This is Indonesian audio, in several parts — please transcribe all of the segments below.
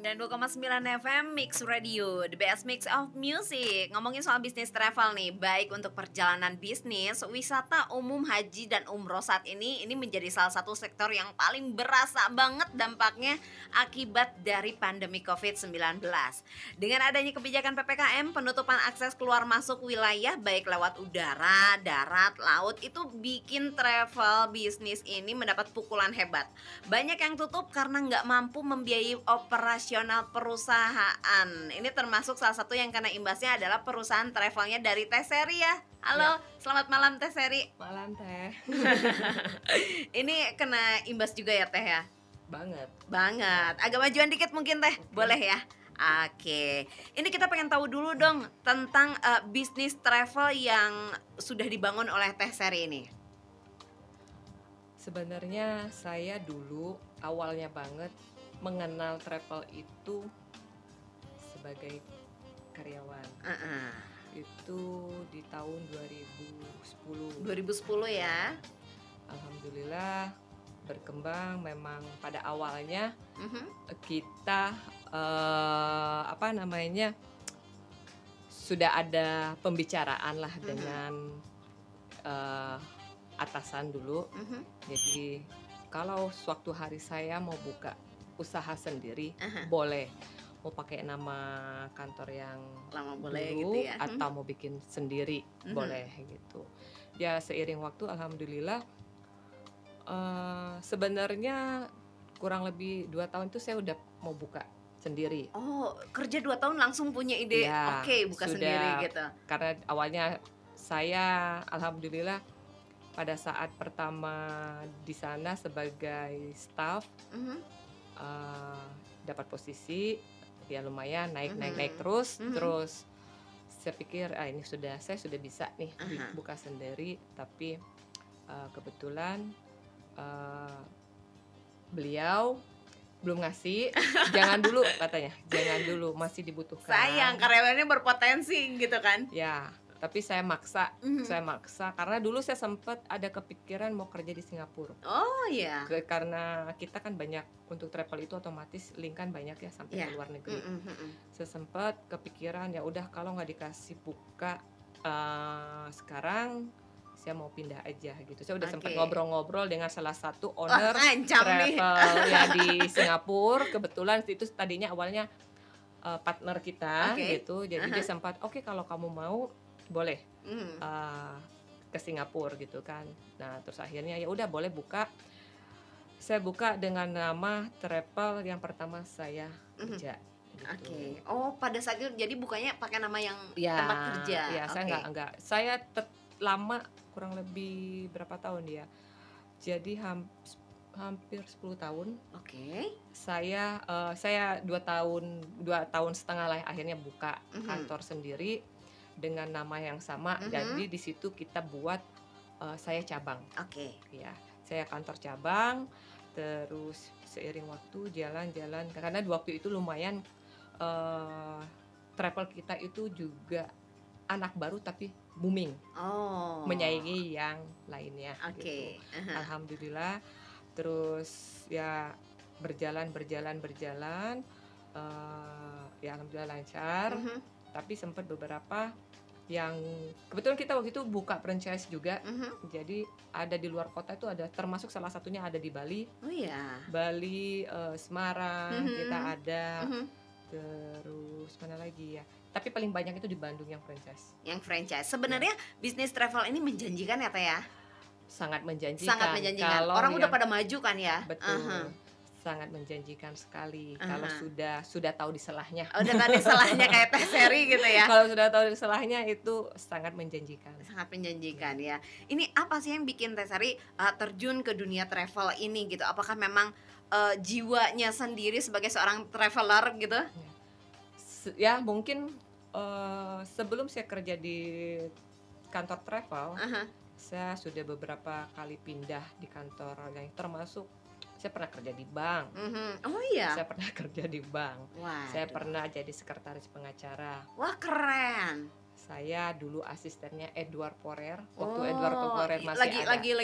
92,9 FM Mix Radio, the best mix of music. Ngomongin soal bisnis travel nih, baik untuk perjalanan bisnis, wisata umum, haji dan umroh saat ini menjadi salah satu sektor yang paling berasa banget dampaknya akibat dari pandemi COVID-19. Dengan adanya kebijakan PPKM, penutupan akses keluar masuk wilayah baik lewat udara, darat, laut itu bikin travel bisnis ini mendapat pukulan hebat. Banyak yang tutup karena nggak mampu membiayai operasional perusahaan. Ini termasuk salah satu yang kena imbasnya adalah perusahaan travelnya dari Teh Seri ya. Halo, selamat malam Teh Seri. Malam Teh. Ini kena imbas juga ya Teh ya? Banget. Agak majuan dikit mungkin Teh, boleh ya? Oke, ini kita pengen tahu dulu dong tentang bisnis travel yang sudah dibangun oleh Teh Seri ini. Sebenarnya saya dulu awalnya banget mengenal travel itu sebagai karyawan. Itu di tahun 2010. 2010 ya. Alhamdulillah berkembang. Memang pada awalnya kita sudah ada pembicaraan lah dengan atasan dulu. Jadi kalau suatu hari saya mau buka usaha sendiri, boleh. Mau pakai nama kantor yang lama boleh dulu, gitu ya. atau mau bikin sendiri, boleh gitu. Ya seiring waktu alhamdulillah sebenarnya kurang lebih 2 tahun itu saya udah mau buka sendiri. Oh, kerja 2 tahun langsung punya ide, Ya, oke, buka sudah. sendiri gitu. Karena awalnya saya alhamdulillah pada saat pertama di sana sebagai staff dapat posisi ya lumayan naik terus. Terus saya pikir ini saya sudah bisa nih buka sendiri, tapi kebetulan beliau belum ngasih. Jangan dulu katanya, jangan dulu, masih dibutuhkan. Sayang, karyawannya berpotensi gitu kan. Ya, tapi saya maksa karena dulu saya sempat ada kepikiran mau kerja di Singapura. Oh iya. Karena kita kan banyak untuk travel itu otomatis link kan banyak ya sampai ke luar negeri. Saya sempat kepikiran ya udah kalau nggak dikasih buka sekarang saya mau pindah aja gitu. Saya udah sempat ngobrol-ngobrol dengan salah satu owner travel ya di Singapura. Kebetulan itu tadinya awalnya partner kita gitu. Jadi dia sempat kalau kamu mau boleh ke Singapura gitu kan. Nah terus akhirnya ya udah boleh buka. Saya buka dengan nama travel yang pertama saya kerja. Gitu. Oh pada saat itu jadi bukanya pakai nama yang tempat kerja. Ya saya enggak. Saya lama kurang lebih berapa tahun dia. Jadi hampir 10 tahun. Saya 2 tahun setengah lah akhirnya buka kantor sendiri dengan nama yang sama. Jadi di situ kita buat saya cabang. Ya, saya kantor cabang. Terus seiring waktu jalan-jalan karena di waktu itu lumayan travel kita itu juga anak baru tapi booming. Menyaingi yang lainnya gitu. Alhamdulillah. Terus ya berjalan ya alhamdulillah lancar. Tapi sempat beberapa yang kebetulan kita waktu itu buka franchise juga. Jadi ada di luar kota itu ada, termasuk salah satunya ada di Bali. Bali, Semarang kita ada. Terus mana lagi ya? Tapi paling banyak itu di Bandung yang franchise. Sebenarnya bisnis travel ini menjanjikan ya Teh ya? Sangat menjanjikan. Kalau orang udah pada maju kan ya? Betul. Sangat menjanjikan sekali. Kalau sudah tahu di selahnya. Udah tahu di selahnya kayak Teh Seri gitu ya? Kalau sudah tahu di selahnya itu sangat menjanjikan. Sangat menjanjikan ya. Ini apa sih yang bikin Teh Seri terjun ke dunia travel ini gitu? Apakah memang jiwanya sendiri sebagai seorang traveler gitu? Ya mungkin sebelum saya kerja di kantor travel, saya sudah beberapa kali pindah di kantor yang termasuk saya pernah kerja di bank. Saya pernah kerja di bank. Saya pernah jadi sekretaris pengacara. Wah keren. Saya dulu asistennya Edward Porer. Waktu Edward Porer masih lagi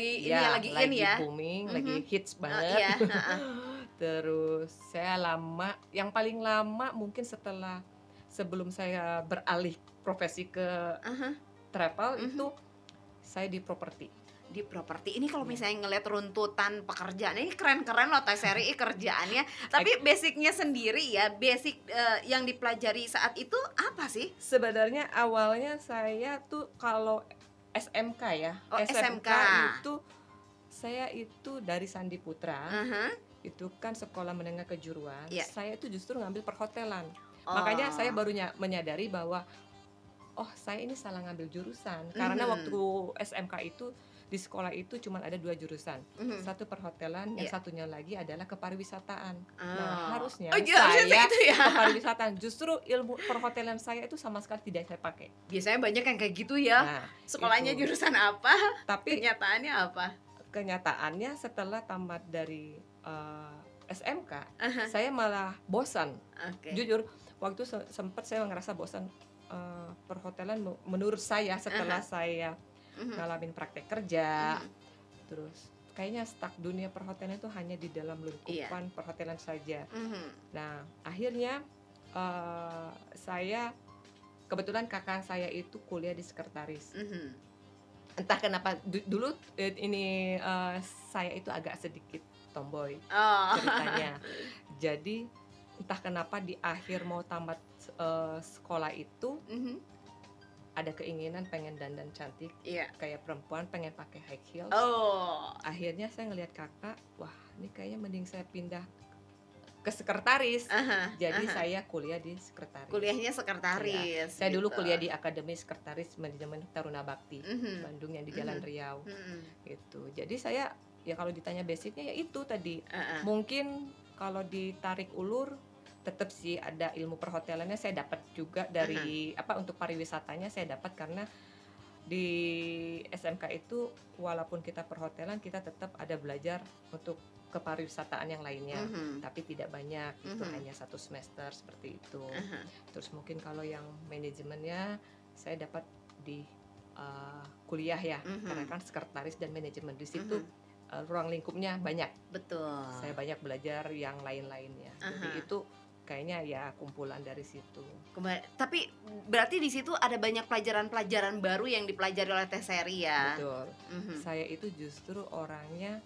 booming, lagi hits banget. Terus saya yang paling lama mungkin sebelum saya beralih profesi ke travel itu saya di properti. Di properti ini kalau misalnya ngeliat runtutan pekerjaan ini keren-keren loh Teh Seri kerjaannya. Tapi basicnya sendiri ya, basic yang dipelajari saat itu apa sih? Sebenarnya awalnya saya tuh kalau SMK ya, SMK itu saya itu dari Sandi Putra. Itu kan sekolah menengah kejuruan. Saya itu justru ngambil perhotelan. Makanya saya baru menyadari bahwa saya ini salah ngambil jurusan. Karena waktu SMK itu di sekolah itu cuma ada 2 jurusan, satu perhotelan, yang satunya lagi adalah kepariwisataan. Nah harusnya saya kepariwisataan, justru ilmu perhotelan saya itu sama sekali tidak saya pakai. Biasanya banyak yang kayak gitu ya. Nah, sekolahnya itu jurusan apa? Tapi kenyataannya apa? Kenyataannya setelah tamat dari SMK, saya malah bosan. Jujur, waktu sempat saya ngerasa bosan perhotelan menurut saya setelah saya ngalamin praktek kerja, terus kayaknya stuck dunia perhotelan itu hanya di dalam lingkupan perhotelan saja. Nah akhirnya saya kebetulan kakak saya itu kuliah di sekretaris. Entah kenapa dulu ini saya itu agak sedikit tomboy ceritanya. Jadi entah kenapa di akhir mau tamat sekolah itu ada keinginan pengen dandan cantik kayak perempuan, pengen pakai high heels. Akhirnya saya ngelihat kakak, wah ini kayaknya mending saya pindah ke sekretaris. Jadi saya kuliah di sekretaris. Kuliahnya sekretaris. Saya dulu kuliah di Akademi Sekretaris Manajemen Taruna Bakti Bandung yang di Jalan Riau. Gitu. Jadi saya ya kalau ditanya basicnya ya itu tadi. Mungkin kalau ditarik ulur tetap sih ada ilmu perhotelannya saya dapat juga dari untuk pariwisatanya saya dapat, karena di SMK itu walaupun kita perhotelan kita tetap ada belajar untuk kepariwisataan yang lainnya, tapi tidak banyak, itu hanya 1 semester seperti itu. Terus mungkin kalau yang manajemennya saya dapat di kuliah ya, karena kan sekretaris dan manajemen di situ ruang lingkupnya banyak. Betul. Saya banyak belajar yang lain-lainnya. Jadi itu kayaknya ya kumpulan dari situ. Tapi berarti di situ ada banyak pelajaran-pelajaran baru yang dipelajari oleh Teh Seri ya. Betul. Saya itu justru orangnya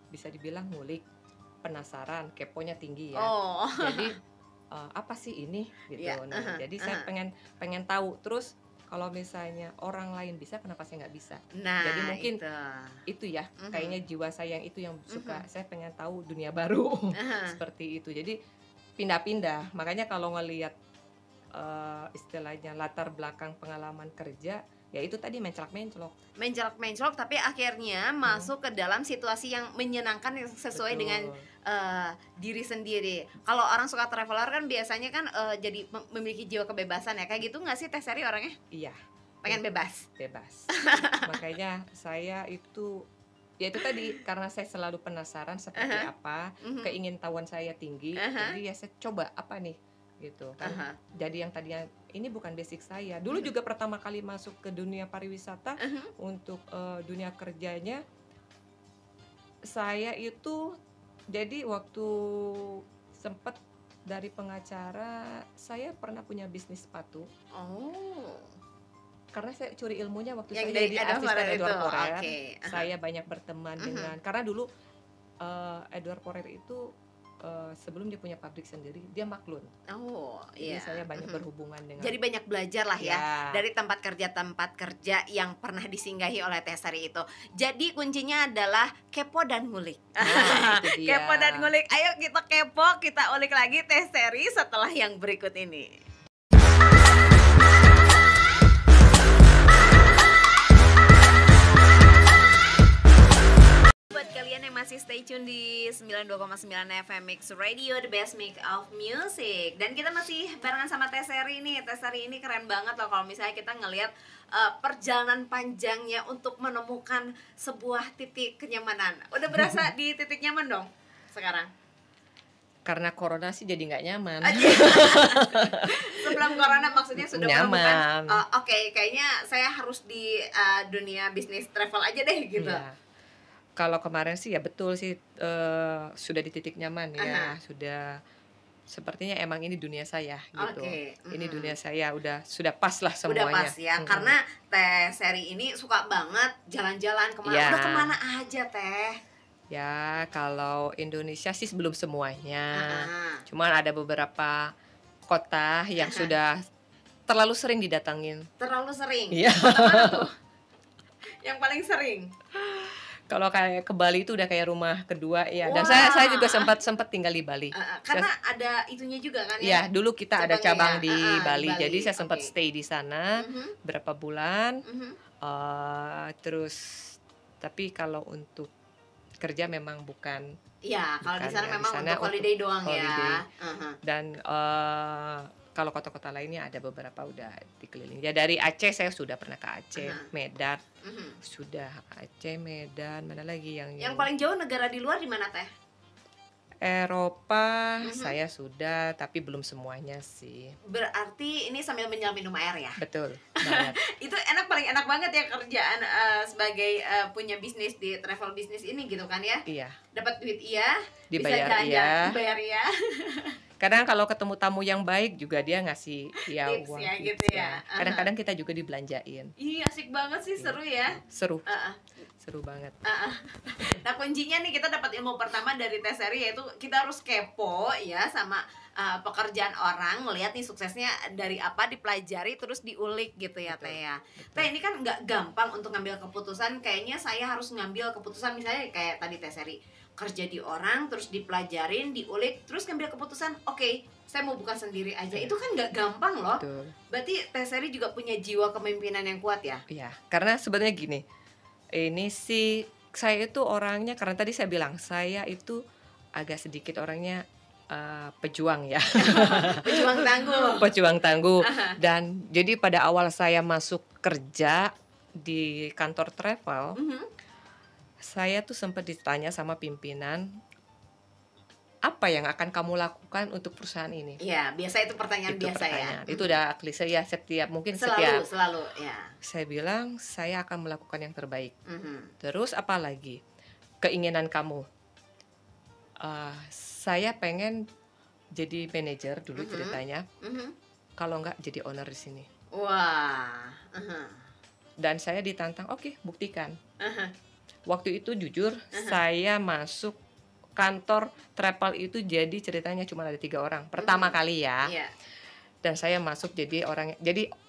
bisa dibilang ngulik, penasaran, keponya tinggi ya. Jadi apa sih ini gitu. Jadi saya pengen tahu. Terus kalau misalnya orang lain bisa, kenapa saya nggak bisa? Nah, jadi mungkin itu ya kayaknya jiwa saya yang itu yang suka. Saya pengen tahu dunia baru seperti itu. Jadi pindah-pindah. Makanya kalau ngelihat istilahnya latar belakang pengalaman kerja, ya itu tadi menclok tapi akhirnya masuk ke dalam situasi yang menyenangkan, yang sesuai dengan diri sendiri. Kalau orang suka traveler kan biasanya kan jadi memiliki jiwa kebebasan ya. Kayak gitu nggak sih Teh Seri orangnya? Iya. Pengen bebas. Makanya saya itu ya itu tadi, karena saya selalu penasaran seperti apa, keingintahuan saya tinggi, jadi ya saya coba apa nih gitu kan. Jadi yang tadinya ini bukan basic saya. Dulu juga pertama kali masuk ke dunia pariwisata untuk dunia kerjanya, saya itu jadi waktu sempat dari pengacara saya pernah punya bisnis sepatu. Karena saya curi ilmunya waktu yang saya jadi asisten Edward Porer. Saya banyak berteman dengan, karena dulu Edward Porer itu sebelum dia punya pabrik sendiri, dia maklun. Jadi saya banyak berhubungan dengan. Jadi banyak belajar lah ya dari tempat kerja yang pernah disinggahi oleh Teh Seri itu. Jadi kuncinya adalah kepo dan ngulik. Kepo dan ngulik. Ayo kita kepo, kita ulik lagi Teh Seri setelah yang berikut ini. Kalian yang masih stay tune di 92,9 FM Mix Radio, the best mix of music. Dan kita masih barengan sama Teh Seri nih. Teh Seri ini keren banget loh kalau misalnya kita ngelihat perjalanan panjangnya untuk menemukan sebuah titik kenyamanan. Udah berasa di titik nyaman dong sekarang? Karena corona sih jadi nggak nyaman. Sebelum corona maksudnya sudah nyaman. Oke, kayaknya saya harus di dunia bisnis travel aja deh gitu. Kalau kemarin sih ya betul sih, sudah di titik nyaman ya, sudah sepertinya emang ini dunia saya gitu. Oke, Ini dunia saya sudah pas lah udah semuanya. pas ya, karena Teh Seri ini suka banget jalan-jalan kemana, Iya. udah kemana aja Teh? Ya kalau Indonesia sih belum semuanya, cuman ada beberapa kota yang sudah terlalu sering didatangin. Terlalu sering? Iya. Kota mana tuh yang paling sering? Kalau kayak ke Bali itu udah kayak rumah kedua ya. Dan Wah. saya juga sempat tinggal di Bali. Karena ada itunya juga kan ya? Ya, dulu kita ada cabang Cabangnya di ya? Bali. Di Bali, Jadi saya sempat oke. stay di sana berapa bulan. Terus tapi kalau untuk kerja memang bukan. Iya, kalau di Bukan sana ya, di memang sana untuk holiday untuk doang holiday. ya. Dan kalau kota-kota lainnya ada beberapa udah dikeliling. Ya dari Aceh saya sudah pernah ke Aceh, Medan. Sudah Aceh, Medan, mana lagi Yang paling jauh negara di luar di mana Teh? Eropa saya sudah, tapi belum semuanya sih. Berarti ini sambil menyelam minum air ya? Betul banget. Itu paling enak banget ya kerjaan sebagai punya bisnis di travel bisnis ini gitu kan ya? Iya. Dapat duit iya, Dibayar bisa jalan-jalan, iya. dibayar iya. Kadang kalau ketemu tamu yang baik juga dia ngasih ya Tips uang ya, tips gitu ya. Kadang-kadang kita juga dibelanjain. Iya, asik banget sih, seru ya. Seru. Seru banget. Nah, kuncinya nih kita dapat ilmu pertama dari Teh Seri, yaitu kita harus kepo ya sama pekerjaan orang, ngelihat nih suksesnya dari apa, dipelajari terus diulik gitu ya. Betul, Teh ya. Betul. Teh, ini kan nggak gampang untuk ngambil keputusan. Kayaknya saya harus ngambil keputusan misalnya kayak tadi Teh Seri, kerja di orang terus dipelajarin, diulik, terus ngambil keputusan, oke, saya mau buka sendiri aja. Itu kan nggak gampang loh. Betul. Berarti Teh Seri juga punya jiwa kepemimpinan yang kuat ya? Iya, karena sebenarnya gini, ini sih saya itu orangnya, karena tadi saya bilang saya itu agak sedikit orangnya pejuang ya. Pejuang tangguh. Pejuang tangguh. Dan jadi pada awal saya masuk kerja di kantor travel, saya tuh sempat ditanya sama pimpinan, apa yang akan kamu lakukan untuk perusahaan ini? Iya, biasa itu pertanyaan biasa ya. Itu udah klise ya, selalu ya. Saya bilang saya akan melakukan yang terbaik. Terus apa lagi? Keinginan kamu? Saya pengen jadi manajer dulu ceritanya. Kalau enggak jadi owner di sini. Wah. Dan saya ditantang, oke, buktikan. Waktu itu jujur saya masuk kantor travel itu jadi ceritanya cuma ada 3 orang pertama kali ya. Dan saya masuk jadi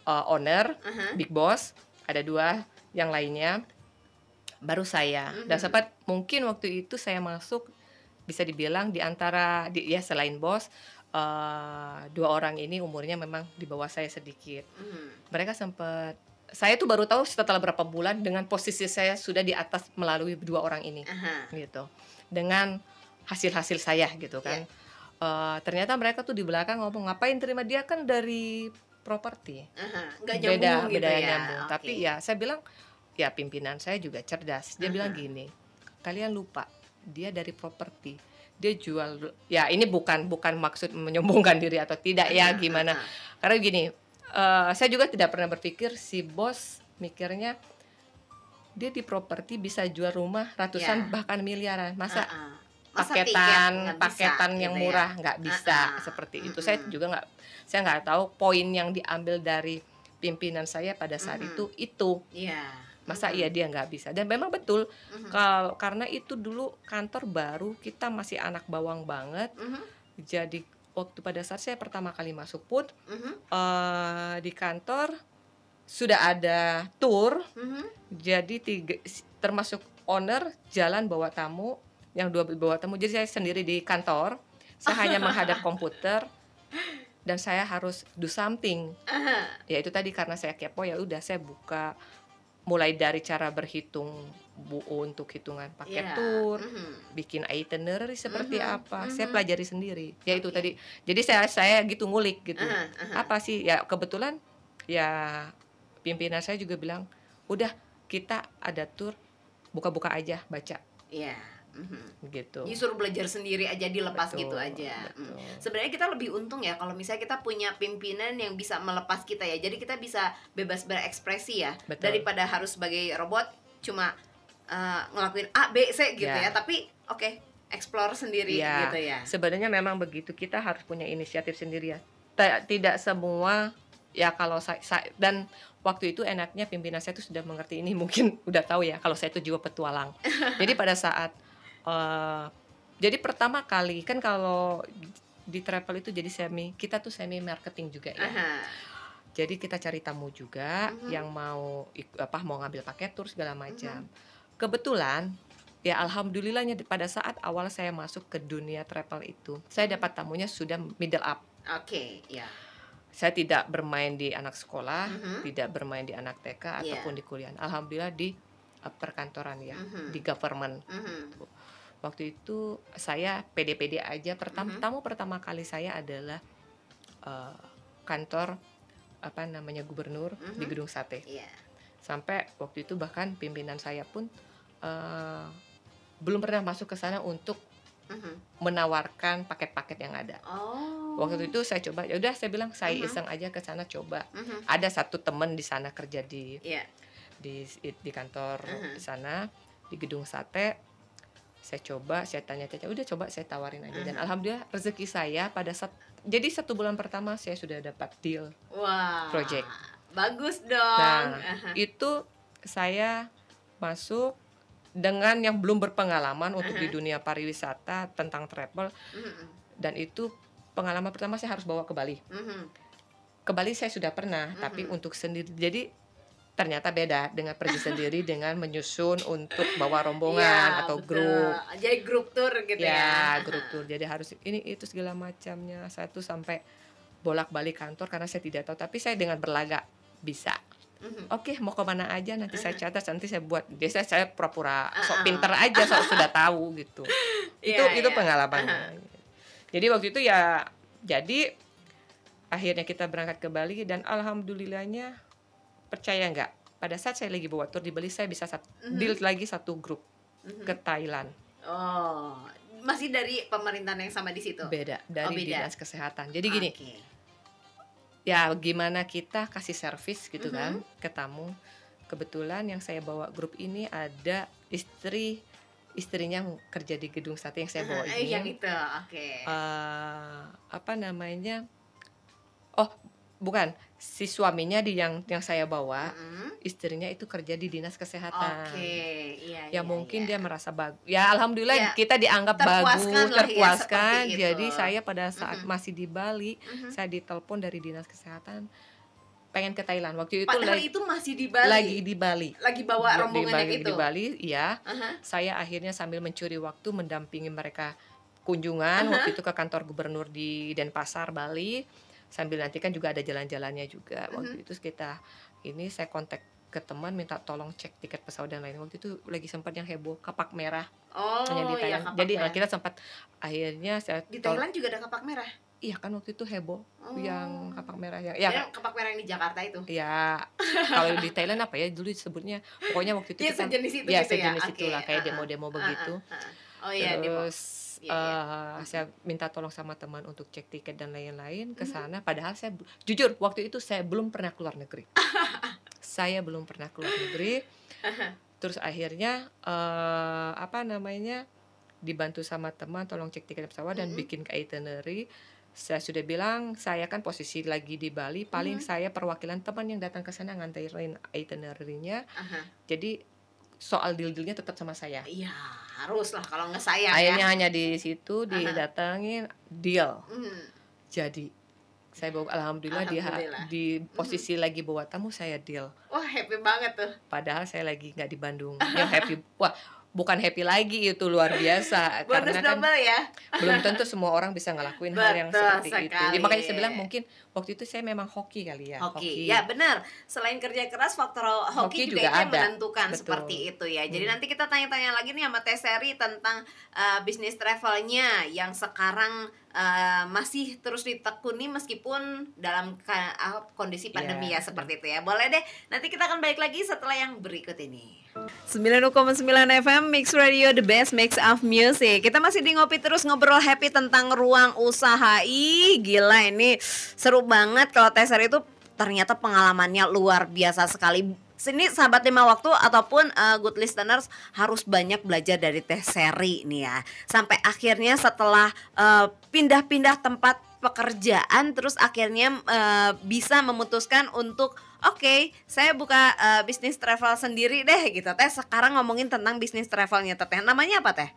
owner, big boss, ada 2 yang lainnya baru saya. Dan sempat mungkin waktu itu saya masuk bisa dibilang di antara ya selain bos 2 orang ini umurnya memang di bawah saya sedikit. Mereka sempat, saya tuh baru tahu setelah berapa bulan dengan posisi saya sudah di atas melalui 2 orang ini, gitu. Dengan hasil-hasil saya gitu kan. Ternyata mereka tuh di belakang ngomong, ngapain terima, dia kan dari properti. Nggak nyambung gitu ya. Nyambung. Tapi ya saya bilang, ya pimpinan saya juga cerdas. Dia bilang gini, kalian lupa dia dari properti. Dia jual, ya ini bukan maksud menyombongkan diri atau tidak ya gimana. Karena gini, saya juga tidak pernah berpikir si bos mikirnya dia di properti bisa jual rumah ratusan bahkan miliaran. Masa paketan yang gitu murah nggak bisa seperti itu. Saya juga nggak tahu poin yang diambil dari pimpinan saya pada saat itu. Masa iya dia nggak bisa. Dan memang betul karena itu dulu kantor baru, kita masih anak bawang banget. Jadi waktu pada saat saya pertama kali masuk pun di kantor sudah ada tour. Jadi termasuk owner jalan bawa tamu, yang 2 bawa tamu. Jadi saya sendiri di kantor, saya hanya menghadap komputer dan saya harus do something. Ya itu tadi karena saya kepo, ya udah saya buka mulai dari cara berhitung untuk hitungan paket tour, bikin itinerary seperti apa, saya pelajari sendiri. Ya itu tadi. Jadi saya gitu ngulik gitu. Apa sih? Ya kebetulan ya pimpinan saya juga bilang, udah kita ada tour, buka-buka aja, baca. Gitu. Jadi suruh belajar sendiri aja, dilepas gitu aja. Sebenarnya kita lebih untung ya kalau misalnya kita punya pimpinan yang bisa melepas kita ya. Jadi kita bisa bebas berekspresi ya. Daripada harus sebagai robot cuma ngelakuin A, B, C gitu Ya. ya, tapi oke, explore sendiri Ya, gitu ya. sebenarnya memang begitu. Kita harus punya inisiatif sendiri ya. Tidak semua ya kalau dan waktu itu enaknya pimpinan saya itu sudah mengerti ini mungkin udah tahu ya kalau saya itu jiwa petualang. Jadi pada saat jadi pertama kali kan kalau di travel itu jadi kita tuh semi marketing juga ya. Jadi kita cari tamu juga yang mau mau ngambil paket tour segala macam. Kebetulan ya alhamdulillahnya pada saat awal saya masuk ke dunia travel itu, saya dapat tamunya sudah middle up. Oke, ya. Saya tidak bermain di anak sekolah, tidak bermain di anak TK ataupun di kuliah. Alhamdulillah di perkantoran ya, di government. Waktu itu saya pede-pede aja. Tamu pertama kali saya adalah kantor gubernur di Gedung Sate. Sampai waktu itu bahkan pimpinan saya pun belum pernah masuk ke sana untuk menawarkan paket-paket yang ada. Waktu itu saya coba, ya udah saya bilang saya iseng aja ke sana coba. Ada satu teman di sana kerja di kantor di sana di Gedung Sate. Saya coba, saya tanya-tanya, udah coba saya tawarin aja. Dan alhamdulillah rezeki saya jadi 1 bulan pertama saya sudah dapat deal project. Bagus dong. Nah, itu saya masuk dengan yang belum berpengalaman untuk di dunia pariwisata tentang travel. Dan itu pengalaman pertama saya harus bawa ke Bali. Ke Bali saya sudah pernah, tapi untuk sendiri. Jadi ternyata beda dengan pergi sendiri dengan menyusun untuk bawa rombongan atau grup. Jadi grup tour gitu ya. Ya, grup tour. Jadi harus ini itu segala macamnya. Saya tuh sampai bolak-balik kantor karena saya tidak tahu, tapi saya dengan berlagak bisa. Oke, mau kemana aja nanti saya catat, nanti saya buat. Biasanya saya pura-pura sok pinter aja, sok sudah tahu gitu. Itu pengalamannya. Jadi waktu itu ya, jadi akhirnya kita berangkat ke Bali dan alhamdulillahnya percaya nggak, pada saat saya lagi bawa tour di Bali saya bisa deal lagi satu grup ke Thailand. Masih dari pemerintahan yang sama di situ? Beda, dari dinas kesehatan. Jadi gini. Ya gimana kita kasih servis gitu kan ke tamu. Kebetulan yang saya bawa grup ini ada istrinya kerja di Gedung Sate yang saya bawa ini. Yang itu, oke. Bukan, si suaminya yang saya bawa, istrinya itu kerja di dinas kesehatan. Iya. Mungkin dia merasa bagus. Ya alhamdulillah kita dianggap bagus, terpuaskan. Jadi saya pada saat masih di Bali, saya ditelepon dari dinas kesehatan pengen ke Thailand. Waktu itu padahal itu masih di Bali. Lagi di Bali. Lagi bawa rombongannya itu. Di Bali, ya. Saya akhirnya sambil mencuri waktu mendampingi mereka kunjungan waktu itu ke kantor gubernur di Denpasar, Bali. Sambil nanti kan juga ada jalan-jalannya juga. Waktu itu saya kontak ke teman minta tolong cek tiket pesawat dan lain. Waktu itu lagi sempat yang heboh kapak merah. Di Thailand. Jadi kita sempat akhirnya di Thailand juga ada kapak merah. Iya kan waktu itu heboh yang kapak merah yang kapak merah yang di Jakarta itu. Ya, kalau di Thailand apa ya dulu disebutnya. Pokoknya waktu itu kita sejenis itu sejenis itulah kayak demo-demo begitu. Terus saya minta tolong sama teman untuk cek tiket dan lain-lain ke sana. Padahal saya jujur waktu itu saya belum pernah keluar negeri. Saya belum pernah keluar negeri. Terus akhirnya dibantu sama teman tolong cek tiket pesawat dan bikin itinerary. Saya sudah bilang saya kan posisi lagi di Bali, paling saya perwakilan teman yang datang ke sana nganterin itinerary-nya. Jadi soal deal-dealnya tetap sama saya. Iya, harus lah kalau nggak sayang. Akhirnya hanya di situ didatangin deal. Jadi saya bawa alhamdulillah di posisi lagi bawa tamu saya deal. Wah, happy banget tuh. Padahal saya lagi nggak di Bandung. Ya happy. Wah, bukan happy lagi, itu luar biasa. Bonus karena double ya. Belum tentu semua orang bisa ngelakuin hal yang seperti itu. Ya, makanya saya bilang mungkin waktu itu saya memang hoki kali ya. Hoki. Ya benar. Selain kerja keras, faktor hoki juga yang menentukan. Betul. Seperti itu ya. Jadi nanti kita tanya-tanya lagi nih sama Teh Seri tentang bisnis travelnya yang sekarang masih terus ditekuni meskipun dalam kondisi pandemi ya seperti itu ya. Boleh deh. Nanti kita akan balik lagi setelah yang berikut ini. 90,9 FM Mix Radio, the best mix of music. Kita masih di Ngopi Terus, ngobrol happy tentang ruang usaha. Ih, gila ini seru banget. Kalau Teh Seri itu ternyata pengalamannya luar biasa sekali. Sini sahabat lima waktu ataupun good listeners harus banyak belajar dari Teh Seri nih ya. Sampai akhirnya setelah pindah-pindah tempat pekerjaan, terus akhirnya bisa memutuskan untuk oke, saya buka bisnis travel sendiri deh gitu Teh. Sekarang ngomongin tentang bisnis travelnya Teh. Namanya apa Teh?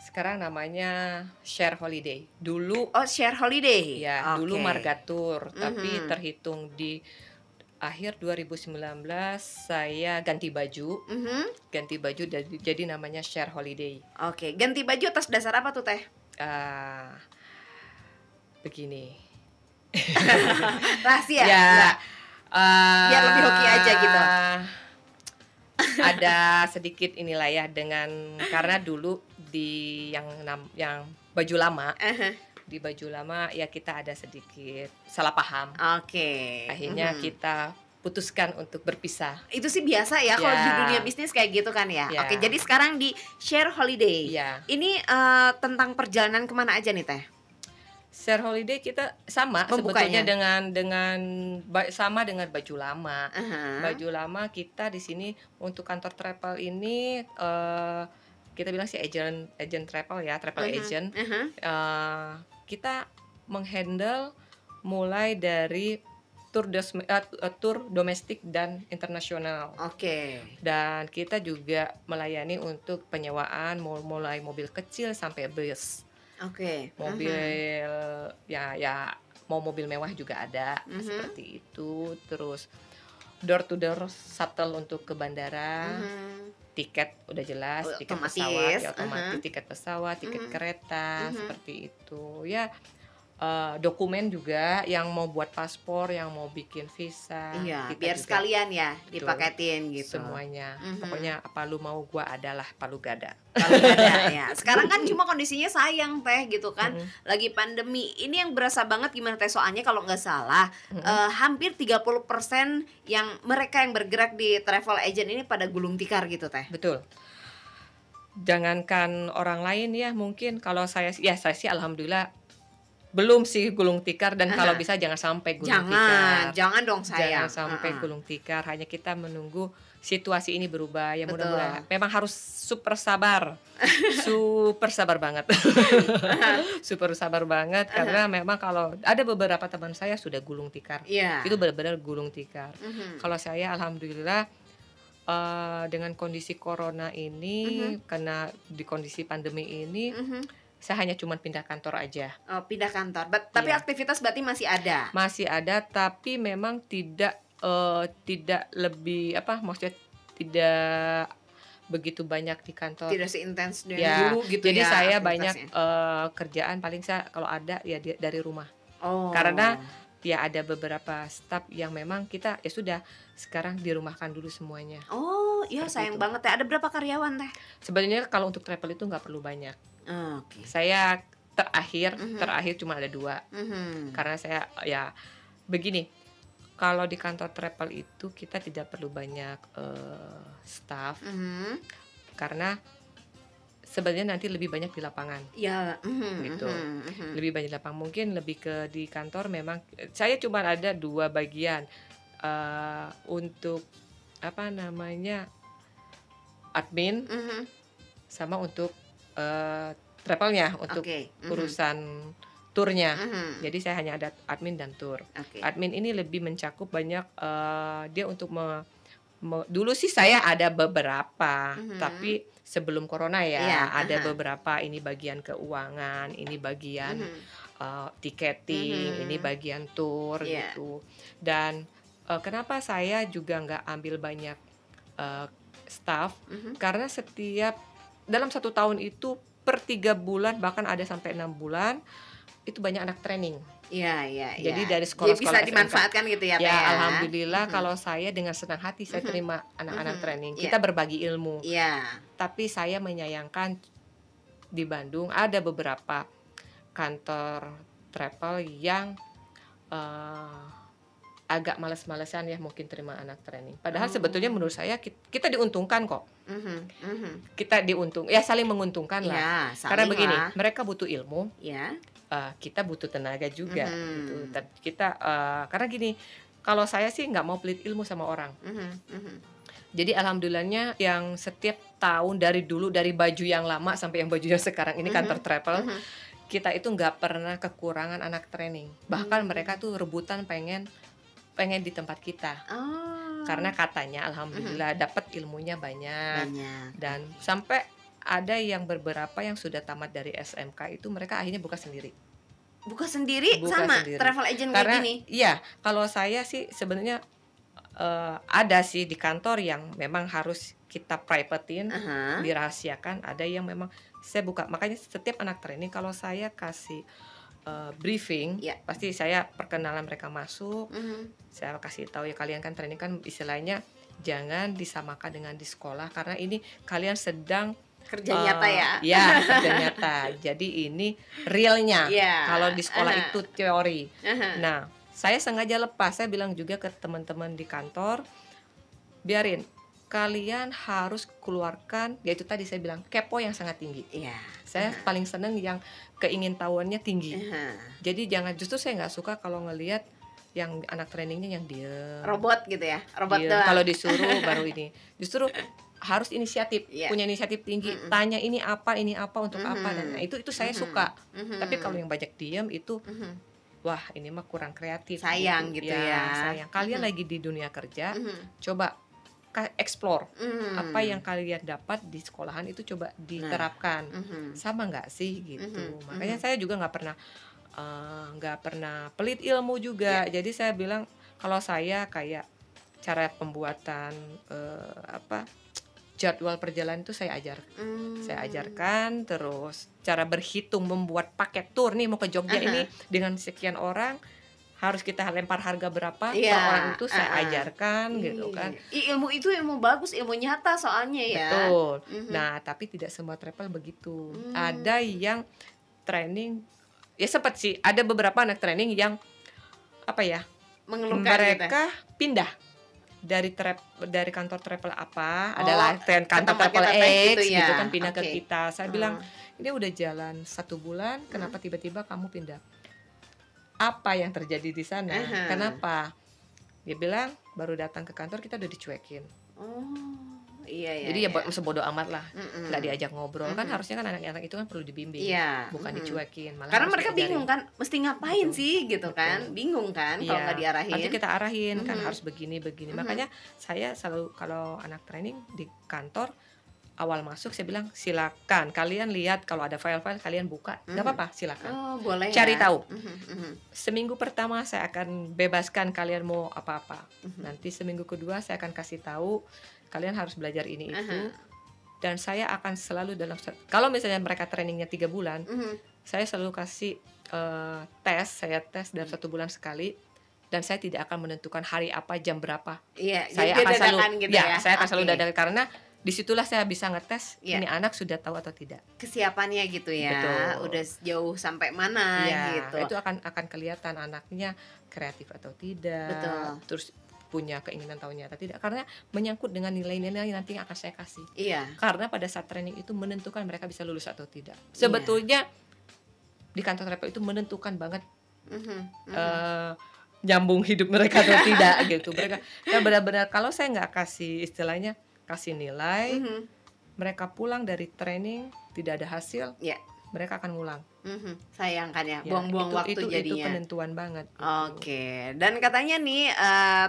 Sekarang namanya Share Holiday. Dulu Share Holiday. ya, dulu Margatur, tapi terhitung di akhir 2019 saya ganti baju. Ganti baju jadi namanya Share Holiday. Oke, ganti baju atas dasar apa tuh Teh? Begini. Rahasia. Ya. Biar lebih hoki aja gitu. Ada sedikit inilah ya karena dulu di yang baju lama. Di baju lama ya kita ada sedikit salah paham. Oke. Akhirnya kita putuskan untuk berpisah. Itu sih biasa ya kalau di dunia bisnis kayak gitu kan ya. Oke, jadi sekarang di Share Holiday. Ini tentang perjalanan kemana aja nih Teh? Share Holiday kita sama sebetulnya dengan sama dengan baju lama. Baju lama kita di sini untuk kantor travel ini kita bilang sih agent travel ya, travel agent. Kita menghandle mulai dari tur domestik dan internasional. Dan kita juga melayani untuk penyewaan mulai mobil kecil sampai bus. Mobil ya mau mobil mewah juga ada seperti itu. Terus door to door shuttle untuk ke bandara. Tiket udah jelas, tiket pesawat ya otomatis, tiket pesawat, tiket kereta seperti itu ya. Dokumen juga yang mau buat paspor, yang mau bikin visa, biar sekalian ya dipaketin gitu semuanya. Pokoknya apa lu mau gua adalah palu gada. Ya. Sekarang kan cuma kondisinya sayang Teh gitu kan, lagi pandemi ini yang berasa banget gimana Teh, soalnya kalau nggak salah hampir 30% yang mereka yang bergerak di travel agent ini pada gulung tikar gitu Teh. Betul. Jangankan orang lain ya, mungkin kalau saya sih alhamdulillah belum sih gulung tikar, dan kalau bisa jangan sampai gulung tikar. Jangan dong sayang. Jangan sampai gulung tikar, hanya kita menunggu situasi ini berubah ya, mudah-mudahan. Memang harus super sabar. Super sabar banget. Super sabar banget karena memang kalau ada beberapa teman saya sudah gulung tikar. Itu benar-benar gulung tikar. Kalau saya alhamdulillah dengan kondisi corona ini, karena di kondisi pandemi ini saya hanya cuma pindah kantor aja. Pindah kantor. Tapi aktivitas berarti masih ada? Masih ada, tapi memang tidak lebih maksudnya tidak begitu banyak di kantor. Tidak seintens dulu gitu jadi ya. Jadi saya banyak kerjaan paling saya kalau ada ya dari rumah. Karena ya ada beberapa staff yang memang kita ya sudah sekarang dirumahkan dulu semuanya. Sayang banget ya. Ada berapa karyawan Teh? Sebenarnya kalau untuk travel itu nggak perlu banyak. Saya terakhir cuma ada 2. Karena saya ya begini, kalau di kantor travel itu kita tidak perlu banyak staff, karena sebenarnya nanti lebih banyak di lapangan. Gitu. Lebih banyak di lapangan, mungkin lebih ke di kantor memang saya cuma ada 2 bagian untuk admin sama untuk travelnya, untuk urusan turnya. Jadi saya hanya ada admin dan tur. Admin ini lebih mencakup banyak dia untuk dulu sih saya ada beberapa, tapi sebelum corona ada beberapa, ini bagian keuangan, ini bagian tiketing, ini bagian tur gitu. Dan kenapa saya juga nggak ambil banyak staff, karena dalam 1 tahun itu per 3 bulan bahkan ada sampai 6 bulan itu banyak anak training. Jadi dari sekolah-sekolah bisa dimanfaatkan gitu ya Teh. Alhamdulillah kalau saya dengan senang hati saya terima anak-anak training. Kita berbagi ilmu. Tapi saya menyayangkan di Bandung ada beberapa kantor travel yang agak males-malesan ya mungkin terima anak training. Padahal sebetulnya menurut saya kita diuntungkan kok. Kita saling menguntungkan lah. Karena begini, mereka butuh ilmu, kita butuh tenaga juga. Gitu. Kita karena gini, kalau saya sih nggak mau pelit ilmu sama orang. Jadi alhamdulillahnya yang setiap tahun dari dulu, dari baju yang lama sampai yang baju yang sekarang ini kantor travel, kita itu nggak pernah kekurangan anak training. Bahkan mereka tuh rebutan pengen di tempat kita. Karena katanya alhamdulillah dapat ilmunya banyak. Dan sampai ada yang beberapa yang sudah tamat dari SMK itu mereka akhirnya buka sendiri. Buka sendiri sama travel agent kayak gini? Iya, kalau saya sih sebenarnya ada sih di kantor yang memang harus kita privatein, dirahasiakan. Ada yang memang saya buka. Makanya setiap anak training kalau saya kasih briefing, pasti saya perkenalan mereka masuk. Saya kasih tahu ya, kalian kan training kan istilahnya jangan disamakan dengan di sekolah, karena ini kalian sedang kerja nyata ya. Ya, kerja nyata. Jadi ini realnya. Kalau di sekolah itu teori. Nah, saya sengaja lepas. Saya bilang juga ke teman-teman di kantor, biarin, kalian harus keluarkan, yaitu tadi saya bilang kepo yang sangat tinggi. Saya paling seneng yang keingintahuannya tinggi. Jadi jangan, justru saya nggak suka kalau ngelihat yang anak trainingnya yang diem, robot gitu ya, robot doang. Kalau disuruh baru ini. Justru harus inisiatif, punya inisiatif tinggi. Tanya ini apa untuk apa, dan itu saya suka. Tapi kalau yang banyak diem itu, wah ini mah kurang kreatif. Sayang gitu ya. Sayang. Kalian lagi di dunia kerja, coba explore apa yang kalian dapat di sekolahan itu, coba diterapkan. Sama nggak sih gitu. Makanya saya juga nggak pernah pelit ilmu juga. Jadi saya bilang kalau saya kayak cara pembuatan jadwal perjalanan itu saya ajarkan, terus cara berhitung membuat paket tour nih mau ke Jogja ini dengan sekian orang harus kita lempar harga berapa per orang, itu saya ajarkan gitu kan. Ilmu itu ilmu bagus, ilmu nyata soalnya ya. Betul. Nah, tapi tidak semua travel begitu. Ada yang training ya sempat sih, ada beberapa anak training yang mengeluhkan mereka pindah dari kantor travel adalah kantor travel X gitu kan, pindah ke kita. Saya bilang ini udah jalan 1 bulan, kenapa tiba-tiba kamu pindah? Apa yang terjadi di sana? Kenapa? Dia bilang baru datang ke kantor kita udah dicuekin. Jadi ya sebodoh amat lah, nggak diajak ngobrol. Kan harusnya kan anak-anak itu kan perlu dibimbing, bukan dicuekin. Malah karena mereka bingung kan, mesti ngapain sih gitu kan, bingung kan kalau nggak diarahin. Nanti kita arahin kan harus begini. Makanya saya selalu kalau anak training di kantor awal masuk saya bilang silakan kalian lihat, kalau ada file-file kalian buka, nggak apa-apa, silakan. Boleh cari tahu. Seminggu pertama saya akan bebaskan kalian mau apa-apa. Nanti seminggu kedua saya akan kasih tahu kalian harus belajar ini itu. Dan saya akan selalu kalau misalnya mereka trainingnya 3 bulan, saya selalu kasih saya tes dalam 1 bulan sekali. Dan saya tidak akan menentukan hari apa, jam berapa. Saya akan selalu gitu saya akan selalu dadakan, karena disitulah saya bisa ngetes ini anak sudah tahu atau tidak, kesiapannya gitu ya. Betul. Udah jauh sampai mana gitu. Itu akan kelihatan anaknya kreatif atau tidak. Betul. Terus punya keinginan tahunya atau tidak, karena menyangkut dengan nilai-nilai nanti yang akan saya kasih. Karena pada saat training itu menentukan mereka bisa lulus atau tidak. Sebetulnya di kantor travel itu menentukan banget nyambung hidup mereka atau tidak gitu. Mereka benar-benar kalau saya nggak kasih istilahnya kasih nilai, mereka pulang dari training tidak ada hasil, mereka akan ngulang. Sayang kan ya, buang-buang waktu jadinya. Itu penentuan banget. Oke. Dan katanya nih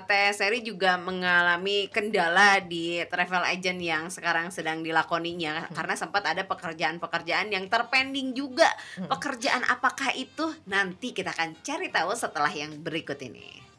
Teh Seri juga mengalami kendala di travel agent yang sekarang sedang dilakoninya, karena sempat ada pekerjaan-pekerjaan yang terpending juga. Pekerjaan apakah itu? Nanti kita akan cari tahu setelah yang berikut ini.